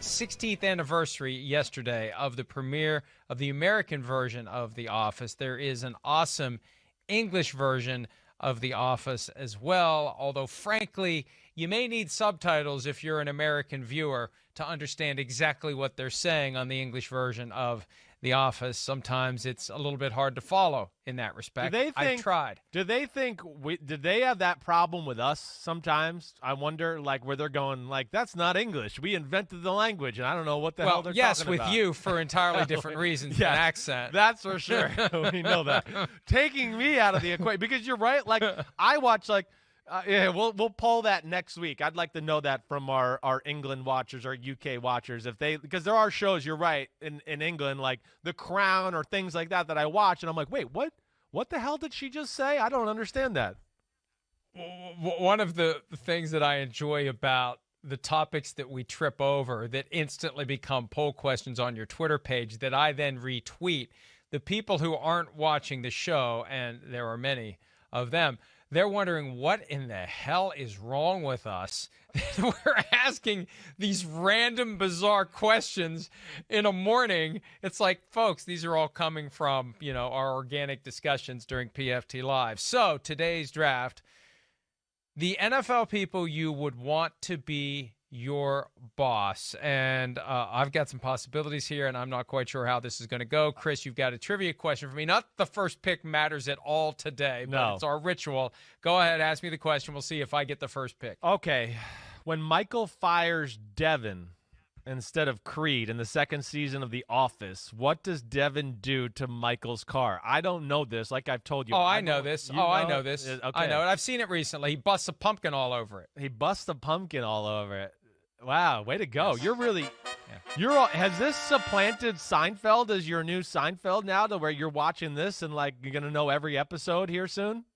16th anniversary yesterday of the premiere of the American version of The Office. There is an awesome English version of The Office as well, although frankly, you may need subtitles if you're an American viewer to understand exactly what they're saying on the English version of The Office. Sometimes it's a little bit hard to follow in that respect. I've tried. Do they think did they have that problem with us sometimes? I wonder, like, where they're going, like, that's not English. We invented the language, and I don't know what the hell they're talking about. Well, yes, with you for entirely different reasons than accent. That's for sure. We know that. Taking me out of the equation, because you're right. Like, I watch, like, we'll poll that next week. I'd like to know that from our England watchers, our UK watchers, because there are shows, you're right, in England, like The Crown or things like that I watch, and I'm like, wait, what the hell did she just say? I don't understand that. One of the things that I enjoy about the topics that we trip over that instantly become poll questions on your Twitter page that I then retweet, the people who aren't watching the show, and there are many of them, they're wondering what in the hell is wrong with us. We're asking these random, bizarre questions in a morning. It's like, folks, these are all coming from, our organic discussions during PFT Live. So today's draft, the NFL people you would want to be your boss. And I've got some possibilities here, and I'm not quite sure how this is going to go. Chris, you've got a trivia question for me. Not the first pick matters at all today, but It's our ritual. Go ahead, ask me the question. We'll see if I get the first pick. Okay. When Michael fires Devin instead of Creed in the second season of The Office, what does Devin do to Michael's car? I don't know this. Like I've told you. I know this. I know this. Okay. I know it. I've seen it recently. He busts a pumpkin all over it. He busts a pumpkin all over it. Wow, way to go. You're really has this supplanted Seinfeld as your new Seinfeld now, to where you're watching this and like you're going to know every episode here soon?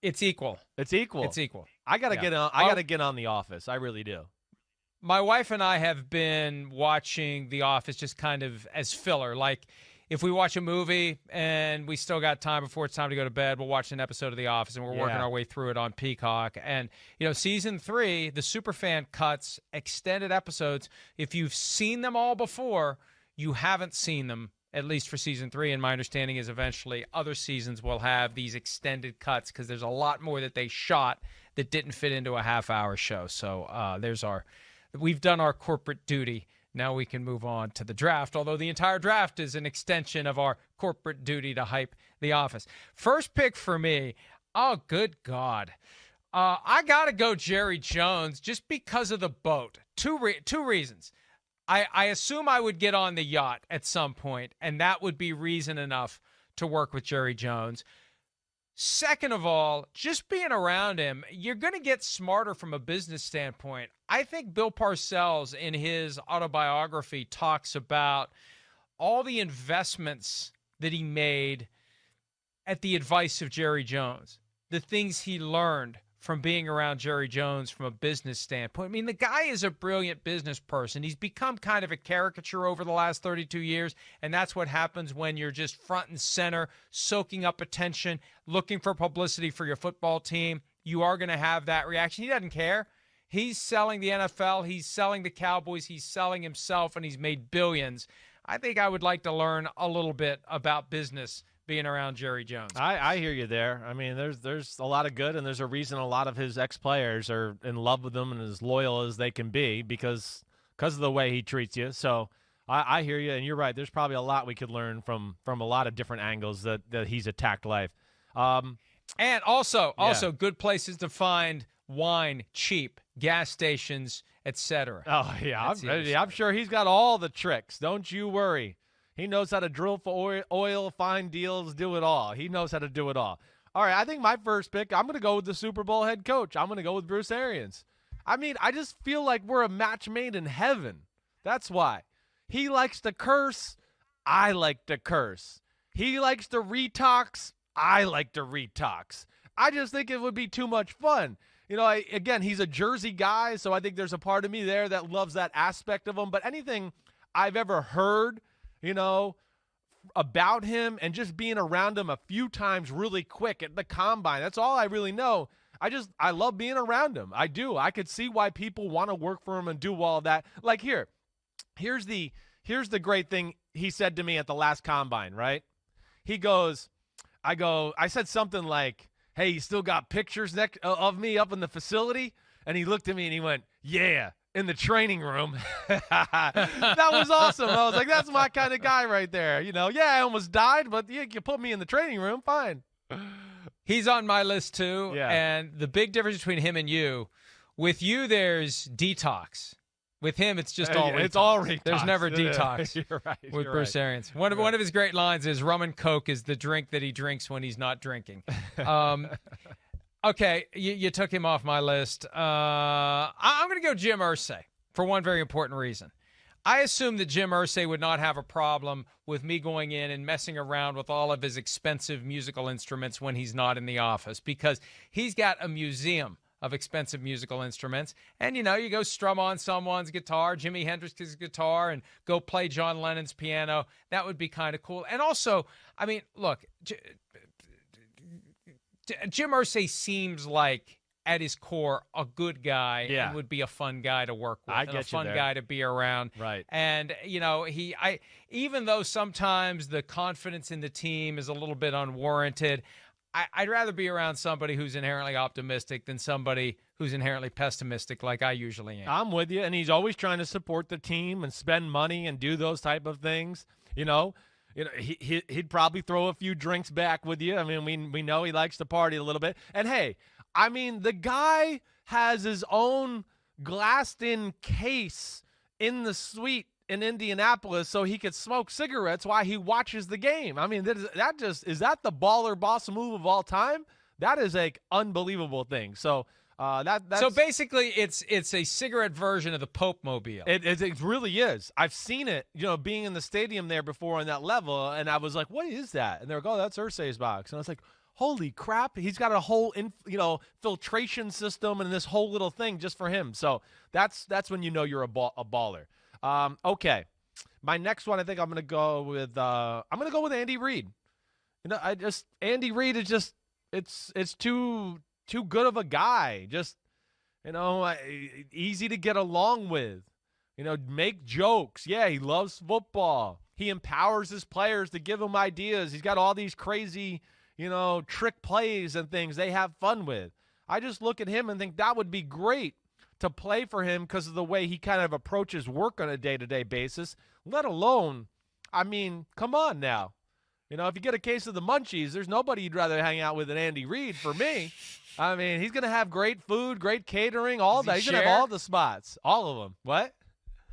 It's equal. It's equal. It's equal. I got to get on I got to get on The Office. I really do. My wife and I have been watching The Office just kind of as filler. Like, if we watch a movie and we still got time before it's time to go to bed, we'll watch an episode of The Office, and we're working our way through it on Peacock. And, season 3, the Superfan cuts extended episodes. If you've seen them all before, you haven't seen them, at least for season 3. And my understanding is eventually other seasons will have these extended cuts because there's a lot more that they shot that didn't fit into a half-hour show. So we've done our corporate duty. Now we can move on to the draft, although the entire draft is an extension of our corporate duty to hype The Office. First pick for me, oh, good God. I got to go Jerry Jones just because of the boat. Two reasons. I assume I would get on the yacht at some point, and that would be reason enough to work with Jerry Jones. Second of all, just being around him, you're going to get smarter from a business standpoint. I think Bill Parcells in his autobiography talks about all the investments that he made at the advice of Jerry Jones, the things he learned from being around Jerry Jones from a business standpoint. I mean, the guy is a brilliant business person. He's become kind of a caricature over the last 32 years, and that's what happens when you're just front and center, soaking up attention, looking for publicity for your football team. You are going to have that reaction. He doesn't care. He's selling the NFL. He's selling the Cowboys. He's selling himself, and he's made billions. I think I would like to learn a little bit about business being around Jerry Jones. I hear you there. I mean, there's a lot of good, and there's a reason a lot of his ex-players are in love with him and as loyal as they can be because of the way he treats you. So I hear you, and you're right. There's probably a lot we could learn from a lot of different angles that he's attacked life. And also good places to find wine, cheap, gas stations, etc. Oh, yeah. I'm sure he's got all the tricks. Don't you worry. He knows how to drill for oil, find deals, do it all. He knows how to do it all. All right, I think my first pick, I'm going to go with the Super Bowl head coach. I'm going to go with Bruce Arians. I mean, I just feel like we're a match made in heaven. That's why. He likes to curse. I like to curse. He likes to retox. I like to retox. I just think it would be too much fun. Again, he's a Jersey guy, so I think there's a part of me there that loves that aspect of him. But anything I've ever heard, about him and just being around him a few times really quick at the combine. That's all I really know. I love being around him. I do. I could see why people want to work for him and do all of that. Like here, here's the great thing he said to me at the last combine, right? He goes, I said something like, hey, you still got pictures of me up in the facility? And he looked at me and he went, yeah, in the training room. That was awesome. I was like, that's my kind of guy right there. Yeah, I almost died, but you put me in the training room, fine. He's on my list too. Yeah. And the big difference between him and you, with you, there's detox. With him, it's just all It's all detox. There's never detox. You're right. With Bruce Arians. One of his great lines is rum and Coke is the drink that he drinks when he's not drinking. Okay, you took him off my list. I'm going to go Jim Irsay for one very important reason. I assume that Jim Irsay would not have a problem with me going in and messing around with all of his expensive musical instruments when he's not in the office, because he's got a museum of expensive musical instruments. And, you go strum on someone's guitar, Jimi Hendrix's guitar, and go play John Lennon's piano. That would be kind of cool. And also, I mean, look, Jim Irsay seems like, at his core, a good guy and would be a fun guy to work with, and a fun guy to be around. Right. And, even though sometimes the confidence in the team is a little bit unwarranted, I'd rather be around somebody who's inherently optimistic than somebody who's inherently pessimistic like I usually am. I'm with you, and he's always trying to support the team and spend money and do those type of things. He'd probably throw a few drinks back with you. I mean, we know he likes to party a little bit. And, hey, I mean, the guy has his own glassed-in case in the suite in Indianapolis so he could smoke cigarettes while he watches the game. I mean, is that the baller boss move of all time? That is an unbelievable thing. So so basically, it's a cigarette version of the Pope Mobile. It really is. I've seen it, being in the stadium there before on that level, and I was like, what is that? And they're like, oh, that's Irsay's box. And I was like, holy crap, he's got a whole filtration system and this whole little thing just for him. So that's when you're a baller. Okay, my next one, I think I'm gonna go with Andy Reid. Andy Reid is just it's too good of a guy. Just easy to get along with. Make jokes. Yeah, he loves football. He empowers his players to give him ideas. He's got all these crazy trick plays and things they have fun with. I just look at him and think that would be great to play for him because of the way he kind of approaches work on a day-to-day basis, let alone, I mean, come on now. If you get a case of the munchies, there's nobody you'd rather hang out with than Andy Reid for me. I mean, he's going to have great food, great catering, all that. He's going to have all the spots, all of them. What?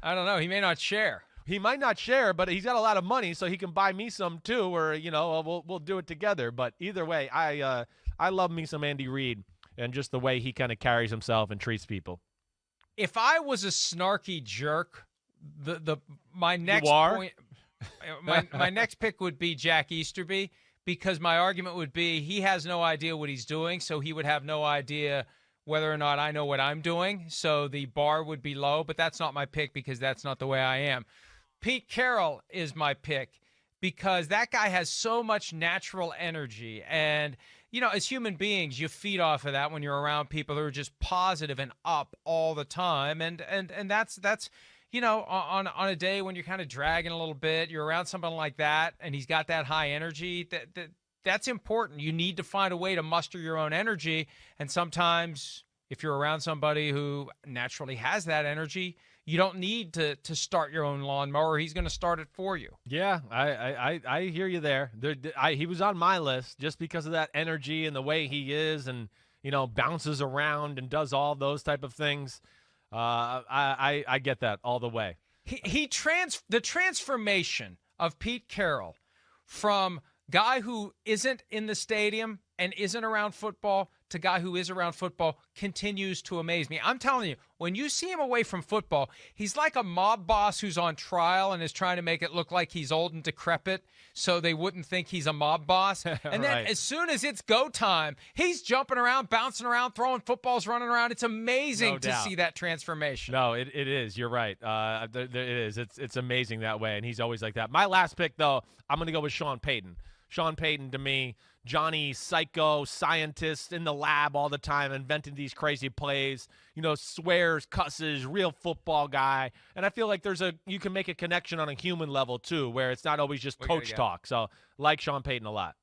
I don't know. He may not share. He might not share, but he's got a lot of money, so he can buy me some too, or we'll do it together. But either way, I love me some Andy Reid and just the way he kind of carries himself and treats people. If I was a snarky jerk, my next point, my next pick would be Jack Easterby, because my argument would be he has no idea what he's doing, so he would have no idea whether or not I know what I'm doing. So the bar would be low, but that's not my pick because that's not the way I am. Pete Carroll is my pick because that guy has so much natural energy. And, as human beings, you feed off of that when you're around people who are just positive and up all the time. And that's on a day when you're kind of dragging a little bit, you're around someone like that, and he's got that high energy, that's important. You need to find a way to muster your own energy. And sometimes if you're around somebody who naturally has that energy, you don't need to start your own lawnmower. He's going to start it for you. Yeah, I hear you there. He was on my list just because of that energy and the way he is and, bounces around and does all those type of things. I get that all the way. The transformation of Pete Carroll from guy who isn't in the stadium and isn't around football to guy who is around football continues to amaze me. I'm telling you, when you see him away from football, he's like a mob boss who's on trial and is trying to make it look like he's old and decrepit so they wouldn't think he's a mob boss. And then as soon as it's go time, he's jumping around, bouncing around, throwing footballs, running around. It's amazing to see that transformation. No, it is. You're right. It is. It's amazing that way, and he's always like that. My last pick, though, I'm going to go with Sean Payton. Sean Payton, to me, Johnny psycho scientist in the lab all the time, inventing these crazy plays, swears, cusses, real football guy. And I feel like you can make a connection on a human level too, where it's not always just coach talk. So like Sean Payton a lot.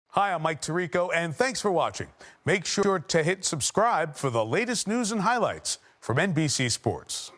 Hi, I'm Mike Tirico, and thanks for watching. Make sure to hit subscribe for the latest news and highlights from NBC Sports.